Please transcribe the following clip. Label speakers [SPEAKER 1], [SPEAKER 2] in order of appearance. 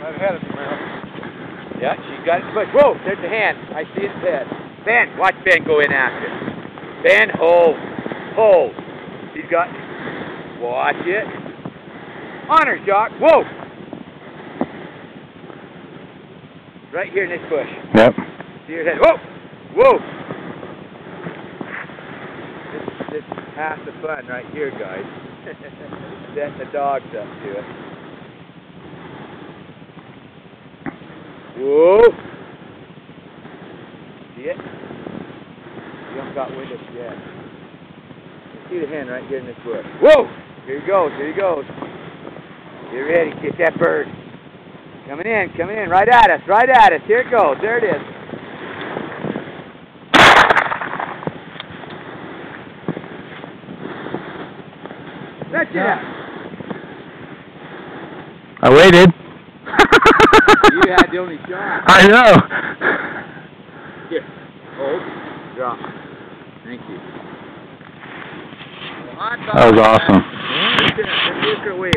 [SPEAKER 1] I've had it tomorrow.
[SPEAKER 2] Yeah, she's got it pushed. Whoa, there's the hand. I see his head. Ben, watch Ben go in after it. Ben, hold. Hold. He's got... Watch it. On her, Jock. Whoa! Right here in this bush.
[SPEAKER 3] Yep.
[SPEAKER 2] See your head. Whoa! Whoa! This is half the fun right here, guys. Setting the dogs up to it. Whoa! See it? You haven't got wind of it yet. You see the hen right here in this bush. Whoa! Here he goes, here he goes. Get ready, get that bird. Coming in, right at us, right at us. Here it goes, there it is. That's it.
[SPEAKER 3] I waited.
[SPEAKER 2] You had the only shot.
[SPEAKER 3] I know.
[SPEAKER 2] Here, hold, drop. Thank you.
[SPEAKER 3] That was awesome.
[SPEAKER 2] Let's work our way